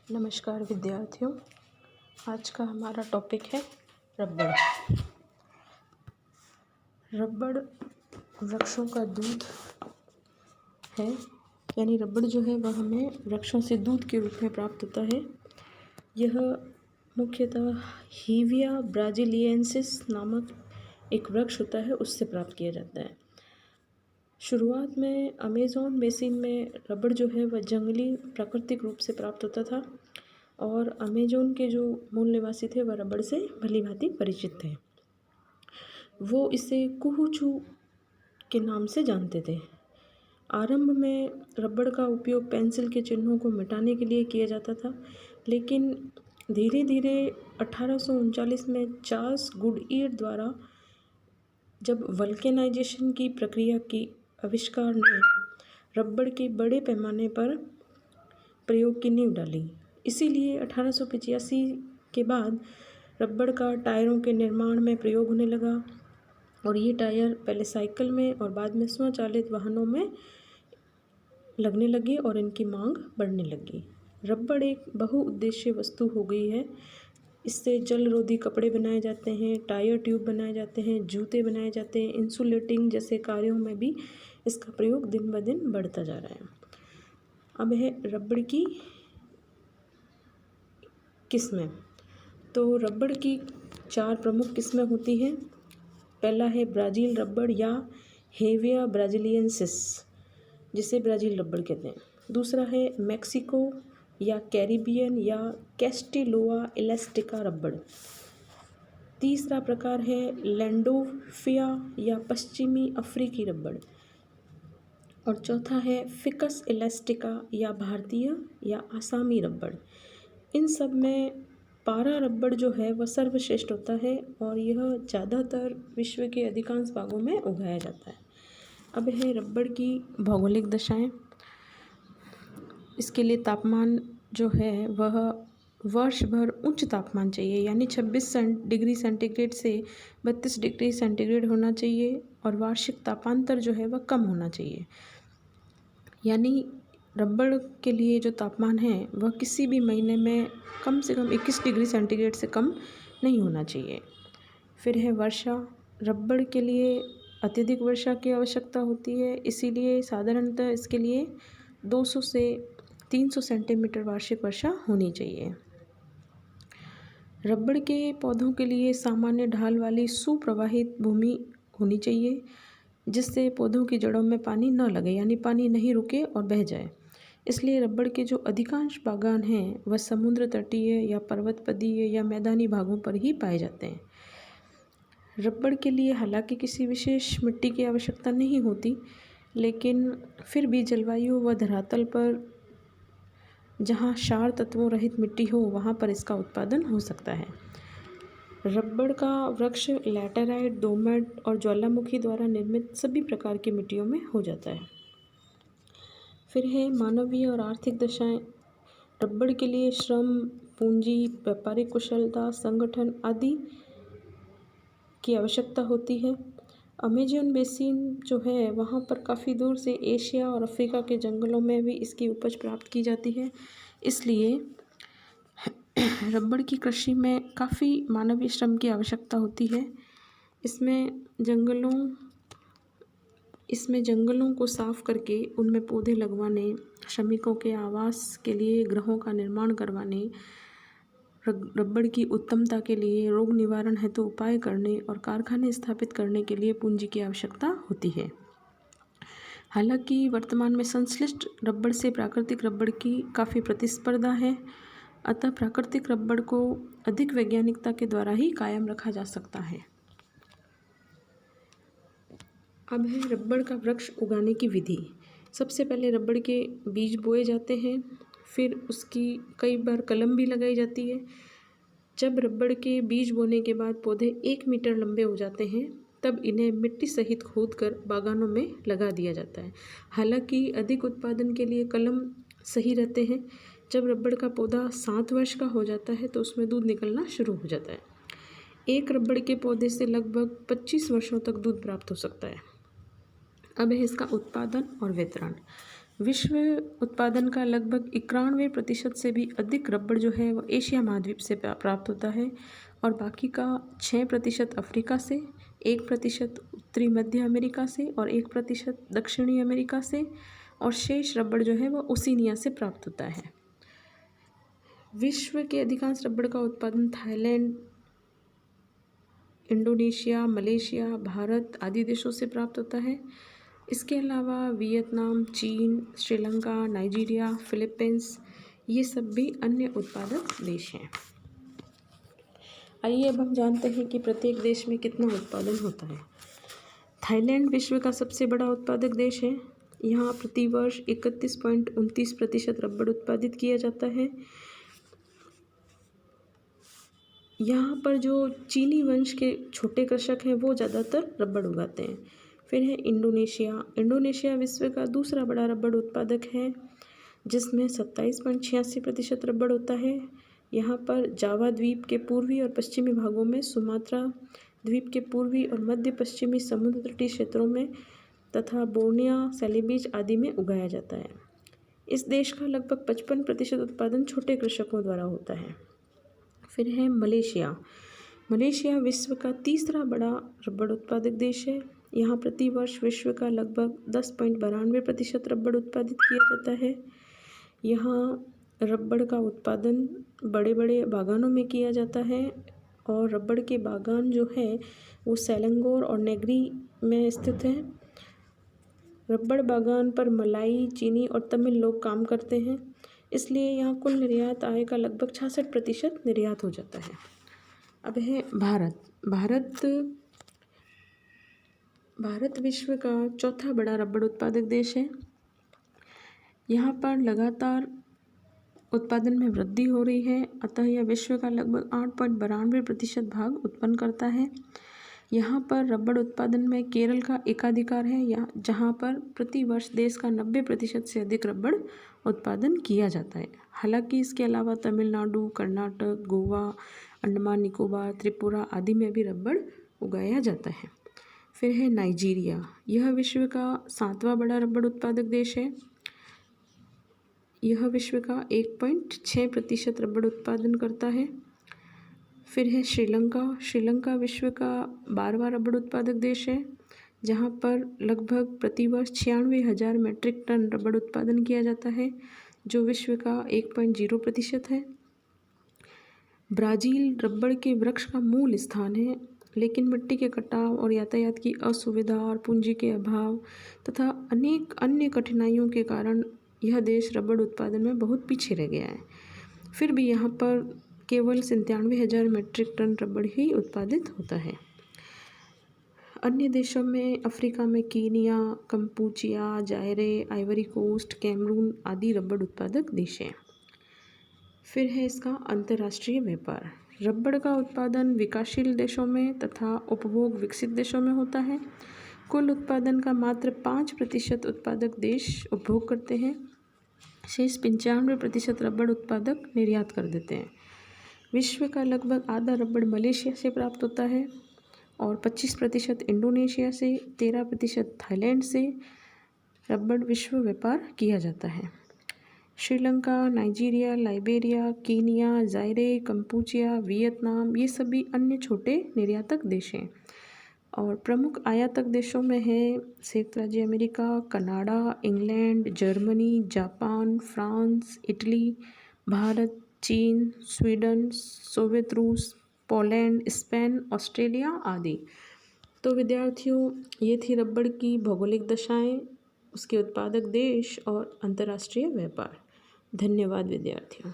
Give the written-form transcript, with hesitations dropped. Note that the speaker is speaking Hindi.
नमस्कार विद्यार्थियों। आज का हमारा टॉपिक है रबड़। रबड़ वृक्षों का दूध है, यानी रबड़ जो है वह हमें वृक्षों से दूध के रूप में प्राप्त होता है। यह मुख्यतः हीविया ब्राजीलियंसिस नामक एक वृक्ष होता है, उससे प्राप्त किया जाता है। शुरुआत में अमेज़न बेसिन में रबड़ जो है वह जंगली प्राकृतिक रूप से प्राप्त होता था और अमेज़न के जो मूल निवासी थे वह रबड़ से भली-भांति परिचित थे। वो इसे कुहुचू के नाम से जानते थे। आरंभ में रबड़ का उपयोग पेंसिल के चिन्हों को मिटाने के लिए किया जाता था, लेकिन धीरे धीरे 1839 में चार्ल्स गुडईयर द्वारा जब वल्केनाइजेशन की प्रक्रिया की आविष्कार ने रबड़ के बड़े पैमाने पर प्रयोग की नींव डाली। इसीलिए 1885 के बाद रबड़ का टायरों के निर्माण में प्रयोग होने लगा और ये टायर पहले साइकिल में और बाद में स्वचालित वाहनों में लगने लगे और इनकी मांग बढ़ने लगी। रबड़ एक बहुउद्देशीय वस्तु हो गई है। इससे जलरोधी कपड़े बनाए जाते हैं, टायर ट्यूब बनाए जाते हैं, जूते बनाए जाते हैं, इंसुलेटिंग जैसे कार्यों में भी इसका प्रयोग दिन ब दिन बढ़ता जा रहा है। अब है रबड़ की किस्में। तो रबड़ की 4 प्रमुख किस्में होती हैं। पहला है ब्राज़ील रबड़ या हेविया ब्राजीलियंसिस, जिसे ब्राज़ील रबड़ कहते हैं। दूसरा है मेक्सिको या कैरिबियन या कैस्टिलोआ इलास्टिका रबड़। तीसरा प्रकार है लैंडोल्फिया या पश्चिमी अफ्रीकी रबड़। और चौथा है फिकस इलास्टिका या भारतीय या आसामी रबड़। इन सब में पारा रबड़ जो है वह सर्वश्रेष्ठ होता है और यह ज़्यादातर विश्व के अधिकांश भागों में उगाया जाता है। अब है रबड़ की भौगोलिक दशाएं। इसके लिए तापमान जो है वह वर्ष भर उच्च तापमान चाहिए, यानी 26 डिग्री सेंटीग्रेड से 32 डिग्री सेंटीग्रेड होना चाहिए और वार्षिक तापांतर जो है वह कम होना चाहिए। यानी रबड़ के लिए जो तापमान है वह किसी भी महीने में कम से कम 21 डिग्री सेंटीग्रेड से कम नहीं होना चाहिए। फिर है वर्षा। रबड़ के लिए अत्यधिक वर्षा की आवश्यकता होती है, इसीलिए साधारणतः इसके लिए 200 से 300 सेंटीमीटर वार्षिक वर्षा होनी चाहिए। रबड़ के पौधों के लिए सामान्य ढाल वाली सुप्रवाहित भूमि होनी चाहिए, जिससे पौधों की जड़ों में पानी न लगे, यानी पानी नहीं रुके और बह जाए। इसलिए रबड़ के जो अधिकांश बागान हैं वह समुद्र तटीय या पर्वतपदीय या मैदानी भागों पर ही पाए जाते हैं। रबड़ के लिए हालांकि किसी विशेष मिट्टी की आवश्यकता नहीं होती, लेकिन फिर भी जलवायु व धरातल पर जहाँ क्षार तत्वों रहित मिट्टी हो वहाँ पर इसका उत्पादन हो सकता है। रबड़ का वृक्ष लैटेराइट, दोमट और ज्वालामुखी द्वारा निर्मित सभी प्रकार की मिट्टियों में हो जाता है। फिर है मानवीय और आर्थिक दशाएं। रबड़ के लिए श्रम, पूंजी, व्यापारिक कुशलता, संगठन आदि की आवश्यकता होती है। अमेज़न बेसिन जो है वहाँ पर काफ़ी दूर से एशिया और अफ्रीका के जंगलों में भी इसकी उपज प्राप्त की जाती है। इसलिए रबड़ की कृषि में काफ़ी मानवीय श्रम की आवश्यकता होती है। इसमें जंगलों को साफ करके उनमें पौधे लगवाने, श्रमिकों के आवास के लिए गृहों का निर्माण करवाने, रबड़ की उत्तमता के लिए रोग निवारण हेतु उपाय करने और कारखाने स्थापित करने के लिए पूंजी की आवश्यकता होती है। हालांकि वर्तमान में संश्लिष्ट रबड़ से प्राकृतिक रबड़ की काफ़ी प्रतिस्पर्धा है, अतः प्राकृतिक रबड़ को अधिक वैज्ञानिकता के द्वारा ही कायम रखा जा सकता है। अब है रबड़ का वृक्ष उगाने की विधि। सबसे पहले रबड़ के बीज बोए जाते हैं, फिर उसकी कई बार कलम भी लगाई जाती है। जब रबड़ के बीज बोने के बाद पौधे 1 मीटर लंबे हो जाते हैं, तब इन्हें मिट्टी सहित खोदकर बागानों में लगा दिया जाता है। हालांकि अधिक उत्पादन के लिए कलम सही रहते हैं। जब रबड़ का पौधा 7 वर्ष का हो जाता है तो उसमें दूध निकलना शुरू हो जाता है। एक रबड़ के पौधे से लगभग 25 वर्षों तक दूध प्राप्त हो सकता है। अब है इसका उत्पादन और वितरण। विश्व उत्पादन का लगभग 91% से भी अधिक रबड़ जो है वो एशिया महाद्वीप से प्राप्त होता है और बाकी का 6% अफ्रीका से, 1% उत्तरी मध्य अमेरिका से और 1% दक्षिणी अमेरिका से और शेष रबड़ जो है वो ओशिनिया से प्राप्त होता है। विश्व के अधिकांश रबड़ का उत्पादन थाईलैंड, इंडोनेशिया, मलेशिया, भारत आदि देशों से प्राप्त होता है। इसके अलावा वियतनाम, चीन, श्रीलंका, नाइजीरिया, फिलीपींस ये सब भी अन्य उत्पादक देश हैं। आइए अब हम जानते हैं कि प्रत्येक देश में कितना उत्पादन होता है। थाईलैंड विश्व का सबसे बड़ा उत्पादक देश है। यहाँ प्रतिवर्ष 31.29% रबड़ उत्पादित किया जाता है। यहाँ पर जो चीनी वंश के छोटे कृषक हैं वो ज़्यादातर रबड़ उगाते हैं। फिर है इंडोनेशिया। इंडोनेशिया विश्व का दूसरा बड़ा रबड़ उत्पादक है जिसमें 27.86% रबड़ होता है। यहाँ पर जावा द्वीप के पूर्वी और पश्चिमी भागों में, सुमात्रा द्वीप के पूर्वी और मध्य पश्चिमी समुद्र तटीय क्षेत्रों में तथा बोर्निया, सेलेबीज आदि में उगाया जाता है। इस देश का लगभग 55% उत्पादन छोटे कृषकों द्वारा होता है। फिर है मलेशिया। मलेशिया विश्व का तीसरा बड़ा रबड़ उत्पादक देश है। यहाँ प्रतिवर्ष विश्व का लगभग 10.92% रबड़ उत्पादित किया जाता है। यहाँ रबड़ का उत्पादन बड़े बड़े बागानों में किया जाता है और रबड़ के बागान जो है वो सेलंगोर और नेग्री में स्थित है। रबड़ बागान पर मलाई, चीनी और तमिल लोग काम करते हैं, इसलिए यहाँ कुल निर्यात आय का लगभग 66% निर्यात हो जाता है। अब है भारत विश्व का चौथा बड़ा रबड़ उत्पादक देश है। यहाँ पर लगातार उत्पादन में वृद्धि हो रही है, अतः यह विश्व का लगभग 8.92% भाग उत्पन्न करता है। यहाँ पर रबड़ उत्पादन में केरल का एकाधिकार है, जहाँ पर प्रतिवर्ष देश का 90% से अधिक रबड़ उत्पादन किया जाता है। हालांकि इसके अलावा तमिलनाडु, कर्नाटक, गोवा, अंडमान निकोबार, त्रिपुरा आदि में भी रबड़ उगाया जाता है। फिर है नाइजीरिया। यह विश्व का 7वां बड़ा रबड़ उत्पादक देश है। यह विश्व का 1.6% रबड़ उत्पादन करता है। फिर है श्रीलंका। श्रीलंका विश्व का 12वां रबड़ उत्पादक देश है, जहाँ पर लगभग प्रतिवर्ष 96,000 मीट्रिक टन रबड़ उत्पादन किया जाता है, जो विश्व का 1.0% है। ब्राज़ील रबड़ के वृक्ष का मूल स्थान है, लेकिन मिट्टी के कटाव और यातायात की असुविधा और पूंजी के अभाव तथा अनेक अन्य कठिनाइयों के कारण यह देश रबड़ उत्पादन में बहुत पीछे रह गया है। फिर भी यहाँ पर केवल 97,000 मीट्रिक टन रबड़ ही उत्पादित होता है। अन्य देशों में अफ्रीका में Kenya, Kampuchea, Zaire, Ivory Coast, Cameroon आदि रबड़ उत्पादक देश हैं। फिर है इसका अंतर्राष्ट्रीय व्यापार। रबड़ का उत्पादन विकासशील देशों में तथा उपभोग विकसित देशों में होता है। कुल उत्पादन का मात्र 5% उत्पादक देश उपभोग करते हैं। शेष 95% रबड़ उत्पादक निर्यात कर देते हैं। विश्व का लगभग आधा रबड़ मलेशिया से प्राप्त होता है और 25% इंडोनेशिया से, 13% थाईलैंड से रबड़ विश्व व्यापार किया जाता है। Sri Lanka, Nigeria, Liberia, Kenya, जायरे, Kampuchea, Vietnam ये सभी अन्य छोटे निर्यातक देश हैं और प्रमुख आयातक देशों में है संयुक्त राज्य America, Canada, England, Germany, Japan, France, Italy, Bharat, चीन, स्वीडन, सोवियत रूस, पोलैंड, स्पेन, ऑस्ट्रेलिया आदि। तो विद्यार्थियों, ये थी रबड़ की भौगोलिक दशाएं, उसके उत्पादक देश और अंतर्राष्ट्रीय व्यापार। धन्यवाद विद्यार्थियों।